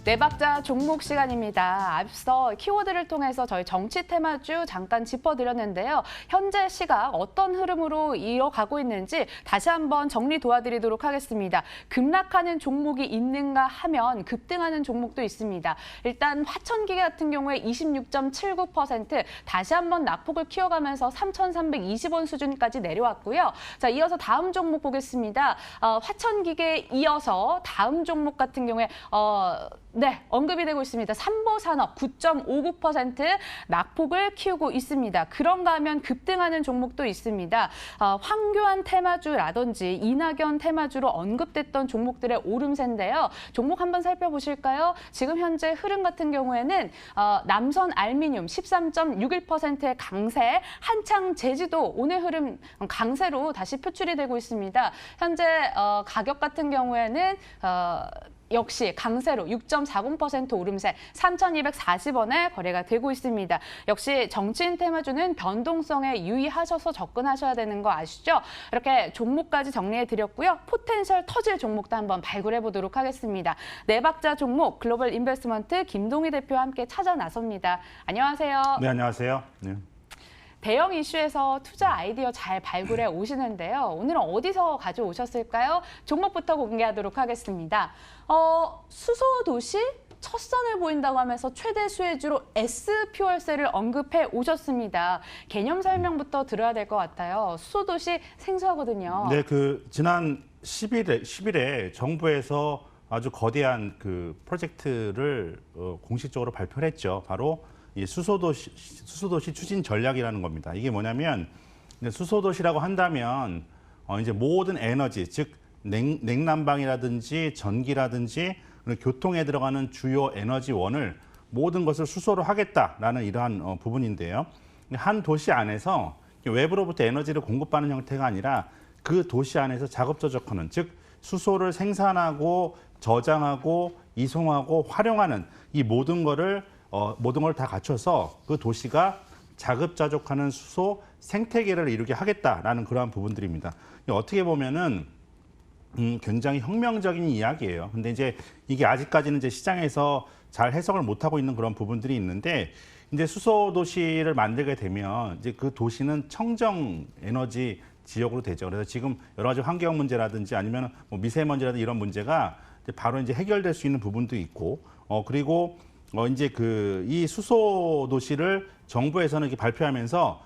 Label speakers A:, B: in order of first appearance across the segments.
A: 네 박자 종목 시간입니다. 앞서 키워드를 통해서 저희 정치 테마주 잠깐 짚어드렸는데요. 현재 시각 어떤 흐름으로 이어가고 있는지 다시 한번 정리 도와드리도록 하겠습니다. 급락하는 종목이 있는가 하면 급등하는 종목도 있습니다. 일단 화천기계 같은 경우에 26.79% 다시 한번 낙폭을 키워가면서 3,320원 수준까지 내려왔고요. 자, 이어서 다음 종목 보겠습니다. 화천기계에 이어서 다음 종목 같은 경우에 언급이 되고 있습니다. 삼보산업 9.59% 낙폭을 키우고 있습니다. 그런가 하면 급등하는 종목도 있습니다. 황교안 테마주라든지 이낙연 테마주로 언급됐던 종목들의 오름세인데요. 종목 한번 살펴보실까요? 지금 현재 흐름 같은 경우에는 남선 알미늄 13.61%의 강세, 한창 제지도 오늘 흐름 강세로 다시 표출이 되고 있습니다. 현재 가격 같은 경우에는 역시 강세로 6.40% 오름세 3,240원에 거래가 되고 있습니다. 역시 정치인 테마주는 변동성에 유의하셔서 접근하셔야 되는 거 아시죠? 이렇게 종목까지 정리해드렸고요. 포텐셜 터질 종목도 한번 발굴해 보도록 하겠습니다. 네 박자 종목 글로벌 인베스트먼트 김동희 대표와 함께 찾아 나섭니다. 안녕하세요.
B: 네, 안녕하세요. 네.
A: 대형 이슈에서 투자 아이디어 잘 발굴해 오시는데요. 오늘은 어디서 가져오셨을까요? 종목부터 공개하도록 하겠습니다. 수소도시 첫 선을 보인다고 하면서 최대 수혜주로 S퓨얼셀을 언급해 오셨습니다. 개념 설명부터 들어야 될 것 같아요. 수소도시 생소하거든요.
B: 네, 지난 10일에 정부에서 아주 거대한 프로젝트를 공식적으로 발표를 했죠. 바로 이 수소도시 추진 전략이라는 겁니다. 이게 뭐냐면 수소도시라고 한다면 이제 모든 에너지, 즉 냉난방이라든지 전기라든지 교통에 들어가는 주요 에너지원을 모든 것을 수소로 하겠다라는 이러한 부분인데요. 한 도시 안에서 외부로부터 에너지를 공급받는 형태가 아니라 그 도시 안에서 자급자족하는, 즉 수소를 생산하고 저장하고 이송하고 활용하는 이 모든 걸 다 갖춰서 그 도시가 자급자족하는 수소 생태계를 이루게 하겠다라는 그러한 부분들입니다. 어떻게 보면은 굉장히 혁명적인 이야기예요. 근데 이제 이게 아직까지는 이제 시장에서 잘 해석을 못하고 있는 그런 부분들이 있는데, 이제 수소 도시를 만들게 되면 이제 그 도시는 청정 에너지 지역으로 되죠. 그래서 지금 여러 가지 환경 문제라든지 아니면 뭐 미세먼지라든지 이런 문제가 바로 이제 해결될 수 있는 부분도 있고, 그리고 이제 이 수소 도시를 정부에서는 이렇게 발표하면서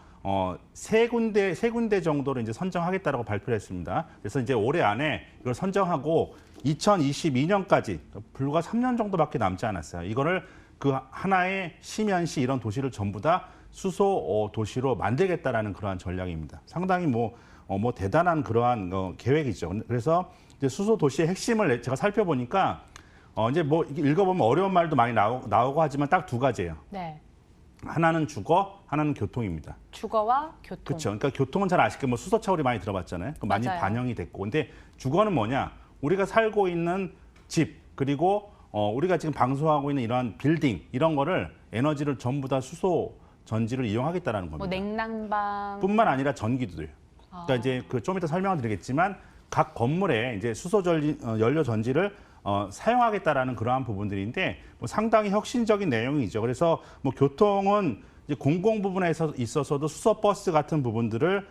B: 세 군데 정도로 이제 선정하겠다라고 발표를 했습니다. 그래서 이제 올해 안에 이걸 선정하고 2022년까지 불과 3년 정도밖에 남지 않았어요. 이거를 그 하나의 시면시 이런 도시를 전부 다 수소 도시로 만들겠다라는 그러한 전략입니다. 상당히 뭐 대단한 그러한 계획이죠. 그래서 이제 수소 도시의 핵심을 제가 살펴보니까 이제 읽어보면 어려운 말도 많이 나오고 하지만 딱 두 가지예요.
A: 네.
B: 하나는 주거, 하나는 교통입니다.
A: 주거와 교통.
B: 그렇죠. 그러니까 교통은 잘 아시겠지만 수소차 우리 많이 들어봤잖아요. 많이
A: 맞아요.
B: 반영이 됐고. 근데 주거는 뭐냐? 우리가 살고 있는 집, 그리고 우리가 지금 방송하고 있는 이러한 빌딩, 이런 거를 에너지를 전부 다 수소 전지를 이용하겠다라는 겁니다.
A: 뭐 냉난방
B: 뿐만 아니라 전기도요. 그러니까 이제 좀 이따 설명을 드리겠지만 각 건물에 이제 수소 연료 전지를 사용하겠다라는 그러한 부분들인데 상당히 혁신적인 내용이죠. 그래서 교통은 이제 공공 부분에 있어서도 수소 버스 같은 부분들을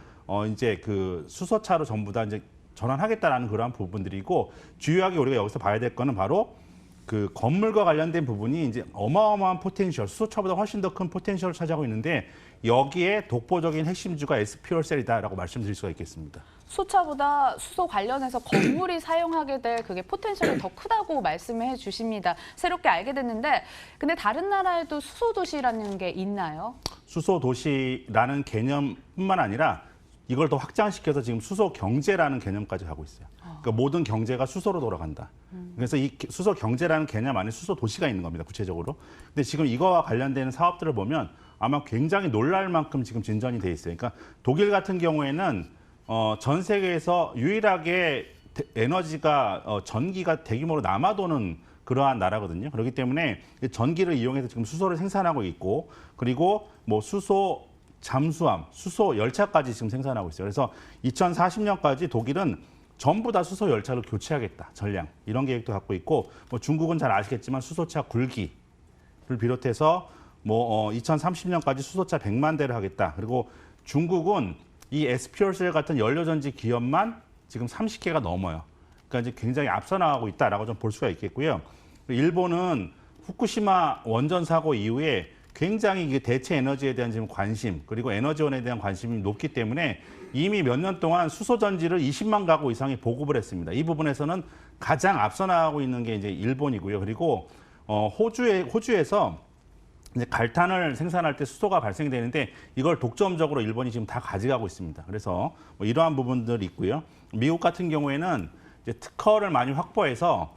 B: 이제 수소차로 전부 다 이제 전환하겠다라는 그러한 부분들이고, 주요하게 우리가 여기서 봐야 될 거는 바로 건물과 관련된 부분이 이제 어마어마한 포텐셜, 수소차보다 훨씬 더 큰 포텐셜을 차지하고 있는데, 여기에 독보적인 핵심주가 S퓨얼셀이다라고 말씀드릴 수가 있겠습니다.
A: 수소차보다 수소 관련해서 건물이 사용하게 될 그게 포텐셜이 더 크다고 말씀해 주십니다. 새롭게 알게 됐는데, 근데 다른 나라에도 수소도시라는 게 있나요?
B: 수소도시라는 개념뿐만 아니라 이걸 더 확장시켜서 지금 수소 경제라는 개념까지 가고 있어요. 그러니까 모든 경제가 수소로 돌아간다. 그래서 이 수소 경제라는 개념 안에 수소 도시가 있는 겁니다, 구체적으로. 근데 지금 이거와 관련되는 사업들을 보면 아마 굉장히 놀랄 만큼 지금 진전이 돼 있어요. 그러니까 독일 같은 경우에는 전 세계에서 유일하게 에너지가 전기가 대규모로 남아도는 그러한 나라거든요. 그렇기 때문에 전기를 이용해서 지금 수소를 생산하고 있고 그리고 뭐 수소 잠수함, 수소 열차까지 지금 생산하고 있어요. 그래서 2040년까지 독일은 전부 다 수소 열차를 교체하겠다. 전량 이런 계획도 갖고 있고 뭐 중국은 잘 아시겠지만 수소차 굴기를 비롯해서 뭐 2030년까지 수소차 100만 대를 하겠다. 그리고 중국은 이 SPR셀 같은 연료전지 기업만 지금 30개가 넘어요. 그러니까 이제 굉장히 앞서 나가고 있다라고 좀 볼 수가 있겠고요. 일본은 후쿠시마 원전 사고 이후에 굉장히 이게 대체 에너지에 대한 지금 관심 그리고 에너지원에 대한 관심이 높기 때문에 이미 몇 년 동안 수소 전지를 20만 가구 이상이 보급을 했습니다. 이 부분에서는 가장 앞서 나가고 있는 게 이제 일본이고요. 그리고 호주에서 이제 갈탄을 생산할 때 수소가 발생되는데 이걸 독점적으로 일본이 지금 다 가져가고 있습니다. 그래서 뭐 이러한 부분들이 있고요. 미국 같은 경우에는 이제 특허를 많이 확보해서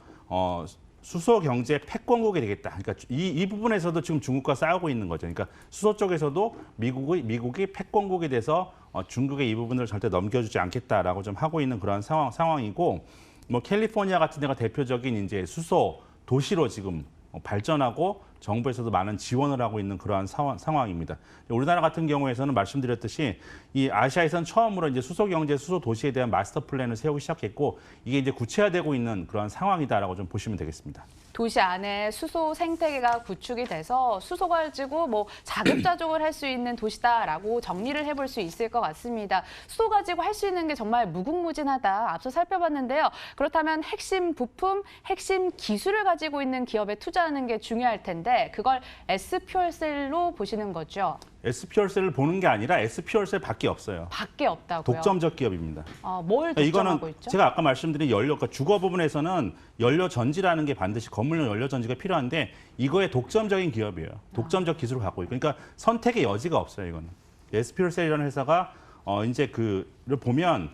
B: 수소 경제 패권국이 되겠다. 그러니까 이 부분에서도 지금 중국과 싸우고 있는 거죠. 그러니까 수소 쪽에서도 미국이 패권국이 돼서 중국의 이 부분을 절대 넘겨주지 않겠다라고 좀 하고 있는 그런 상황이고, 뭐 캘리포니아 같은 데가 대표적인 이제 수소 도시로 지금 발전하고 정부에서도 많은 지원을 하고 있는 그러한 상황입니다. 우리나라 같은 경우에서는 말씀드렸듯이 이 아시아에선 처음으로 이제 수소 경제, 수소 도시에 대한 마스터 플랜을 세우기 시작했고 이게 이제 구체화되고 있는 그런 상황이다라고 좀 보시면 되겠습니다.
A: 도시 안에 수소 생태계가 구축이 돼서 수소 가지고 뭐 자급자족을 할 수 있는 도시다라고 정리를 해볼 수 있을 것 같습니다. 수소 가지고 할 수 있는 게 정말 무궁무진하다. 앞서 살펴봤는데요. 그렇다면 핵심 부품, 핵심 기술을 가지고 있는 기업에 투자하는 게 중요할 텐데 그걸 S퓨얼셀로 보시는 거죠?
B: S퓨얼셀을 보는 게 아니라 S퓨얼셀밖에 없어요.
A: 밖에 없다고요?
B: 독점적 기업입니다.
A: 뭘 독점하고 있죠?
B: 제가 아까 말씀드린 그러니까 주거 부분에서는 연료 전지라는 게 반드시 건물용 연료 전지가 필요한데 이거의 독점적인 기업이에요. 독점적 기술을 갖고 있고, 그러니까 선택의 여지가 없어요. 이거는 S퓨얼셀이라는 회사가 이제 그를 보면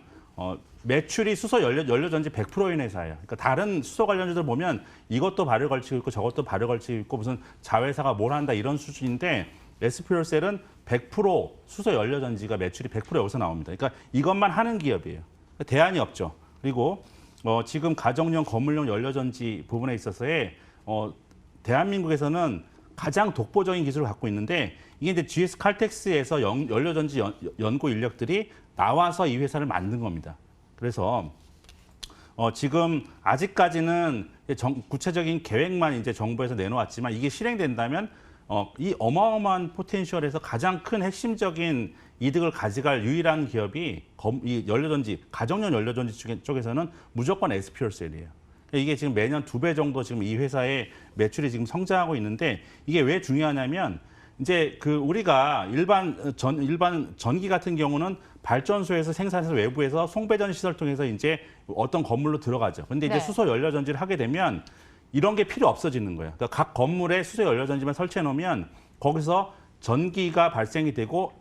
B: 매출이 수소 연료 전지 100%인 회사예요. 그러니까 다른 수소 관련주들 보면 이것도 발을 걸치고 있고 저것도 발을 걸치고 있고 무슨 자회사가 뭘 한다 이런 수준인데. S퓨얼셀은 100% 수소 연료 전지가 매출이 100% 여기서 나옵니다. 그러니까 이것만 하는 기업이에요. 대안이 없죠. 그리고 지금 가정용, 건물용 연료 전지 부분에 있어서의 대한민국에서는 가장 독보적인 기술을 갖고 있는데 이게 이제 GS 칼텍스에서 연료 전지 연구 인력들이 나와서 이 회사를 만든 겁니다. 그래서 지금 아직까지는 구체적인 계획만 이제 정부에서 내놓았지만 이게 실행된다면 이 어마어마한 포텐셜에서 가장 큰 핵심적인 이득을 가져갈 유일한 기업이 이 연료전지, 가정용 연료전지 쪽에서는 무조건 S퓨얼셀이에요. 이게 지금 매년 2배 정도 지금 이 회사의 매출이 지금 성장하고 있는데 이게 왜 중요하냐면 이제 그 우리가 일반 전기 같은 경우는 발전소에서 생산해서 외부에서 송배전 시설 통해서 이제 어떤 건물로 들어가죠. 근데 이제 수소 연료전지를 하게 되면 이런 게 필요 없어지는 거예요. 그러니까 각 건물에 수소 연료전지만 설치해 놓으면 거기서 전기가 발생이 되고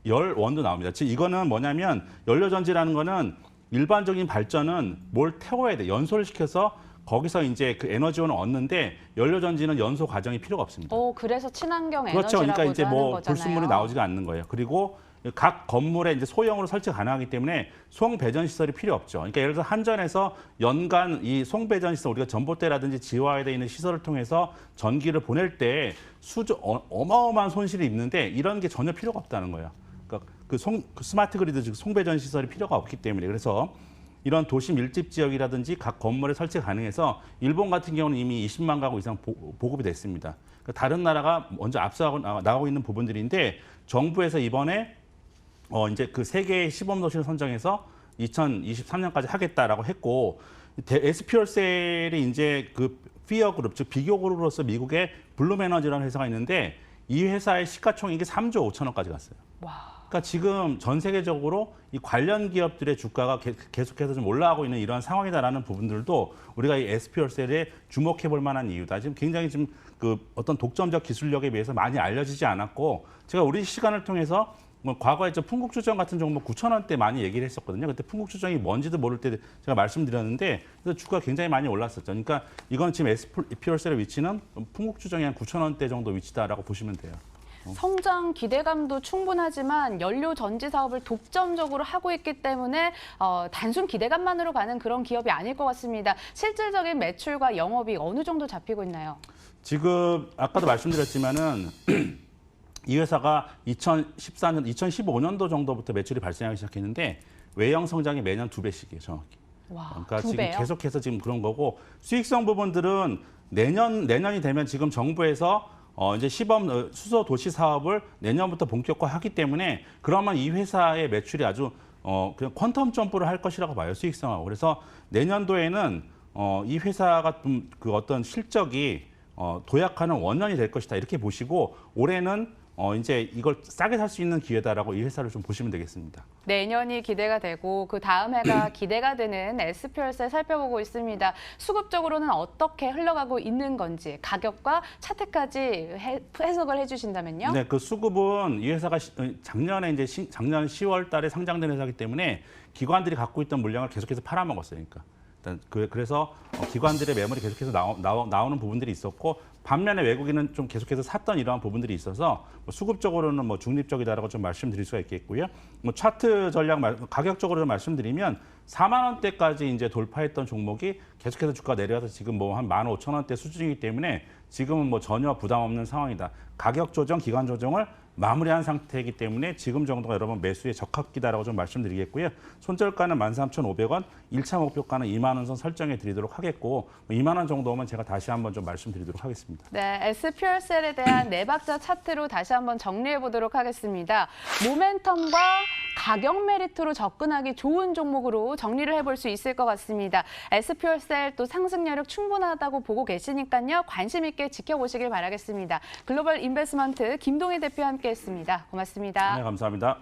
B: 열원도 나옵니다. 즉 이거는 뭐냐면 연료전지라는 거는 일반적인 발전은 뭘 태워야 돼. 연소를 시켜서 거기서 이제 그 에너지원을 얻는데 연료전지는 연소 과정이 필요가 없습니다.
A: 그래서 친환경
B: 그렇죠.
A: 에너지라고도
B: 그러니까 이제
A: 하는
B: 뭐
A: 거잖아요.
B: 불순물이 나오지가 않는 거예요. 그리고 각 건물에 이제 소형으로 설치 가능하기 때문에 송배전 시설이 필요 없죠. 그러니까 예를 들어서 한전에서 연간 이 송배전 시설 우리가 전봇대라든지 지화되어 있는 시설을 통해서 전기를 보낼 때 어마어마한 손실이 있는데 이런 게 전혀 필요가 없다는 거예요. 그러니까 그 스마트 그리드 즉 송배전 시설이 필요가 없기 때문에 그래서 이런 도시 밀집 지역이라든지 각 건물에 설치 가능해서 일본 같은 경우는 이미 20만 가구 이상 보급이 됐습니다. 그러니까 다른 나라가 먼저 앞서 나가고 있는 부분들인데 정부에서 이번에 이제 그 세계의 시범 도시를 선정해서 2023년까지 하겠다라고 했고 S퓨얼셀이 이제 그 피어 그룹 즉 비교 그룹으로서 미국의 블룸에너지라는 회사가 있는데 이 회사의 시가총액이 3조 5천억까지 갔어요.
A: 와.
B: 그러니까 지금 전 세계적으로 이 관련 기업들의 주가가 계속해서 좀 올라가고 있는 이런 상황이다라는 부분들도 우리가 이 S퓨얼셀에 주목해 볼 만한 이유다. 지금 굉장히 좀 그 어떤 독점적 기술력에 비해서 많이 알려지지 않았고 제가 우리 시간을 통해서 뭐 과거에 풍국주정 같은 종목 9,000원대 많이 얘기를 했었거든요. 그때 풍국주정이 뭔지도 모를 때 제가 말씀드렸는데 그래서 주가가 굉장히 많이 올랐었죠. 그러니까 이건 지금 S퓨얼셀의 위치는 풍국주정이 한 9,000원대 정도 위치다라고 보시면 돼요.
A: 성장 기대감도 충분하지만 연료 전지 사업을 독점적으로 하고 있기 때문에 단순 기대감만으로 가는 그런 기업이 아닐 것 같습니다. 실질적인 매출과 영업이익 어느 정도 잡히고 있나요?
B: 지금 아까도 말씀드렸지만은 이 회사가 2014년, 2015년도 정도부터 매출이 발생하기 시작했는데 외형 성장이 매년 2배씩이에요, 정확히.
A: 와,
B: 그러니까
A: 2배요?
B: 지금 계속해서 지금 그런 거고 수익성 부분들은 내년이 되면 지금 정부에서 이제 시범 수소 도시 사업을 내년부터 본격화하기 때문에 그러면 이 회사의 매출이 아주 그냥 퀀텀 점프를 할 것이라고 봐요, 수익성하고. 그래서 내년도에는 이 회사가 좀 그 어떤 실적이 도약하는 원년이 될 것이다 이렇게 보시고 올해는 이제 이걸 싸게 살 수 있는 기회다라고 이 회사를 좀 보시면 되겠습니다.
A: 내년이 기대가 되고 그 다음 해가 기대가 되는 SPL세 살펴보고 있습니다. 수급적으로는 어떻게 흘러가고 있는 건지 가격과 차트까지 해석을 해주신다면요.
B: 네, 그 수급은 이 회사가 작년 10월 달에 상장된 회사이기 때문에 기관들이 갖고 있던 물량을 계속해서 팔아먹었어요. 그러니까. 그래서 기관들의 매물이 계속해서 나오는 부분들이 있었고 반면에 외국인은 좀 계속해서 샀던 이러한 부분들이 있어서 수급적으로는 중립적이다라고 좀 말씀드릴 수가 있겠고요. 차트 전략 가격적으로 좀 말씀드리면 4만 원대까지 이제 돌파했던 종목이 계속해서 주가 내려와서 지금 한 15,000원대 수준이기 때문에 지금은 전혀 부담 없는 상황이다. 가격 조정, 기간 조정을 마무리한 상태이기 때문에 지금 정도가 여러분 매수에 적합기다라고 좀 말씀드리겠고요. 손절가는 13,500원, 1차 목표가는 2만 원 선 설정해 드리도록 하겠고 2만 원 정도면 제가 다시 한번 좀 말씀드리도록 하겠습니다.
A: 네, SPL셀에 대한 네 박자 차트로 다시 한번 정리해 보도록 하겠습니다. 모멘텀과 가격 메리트로 접근하기 좋은 종목으로 정리를 해볼 수 있을 것 같습니다. SPL셀 또 상승력이 충분하다고 보고 계시니까요. 관심 있게 지켜보시길 바라겠습니다. 글로벌 인베스먼트 김동희 대표와 함께했습니다. 고맙습니다.
B: 네, 감사합니다.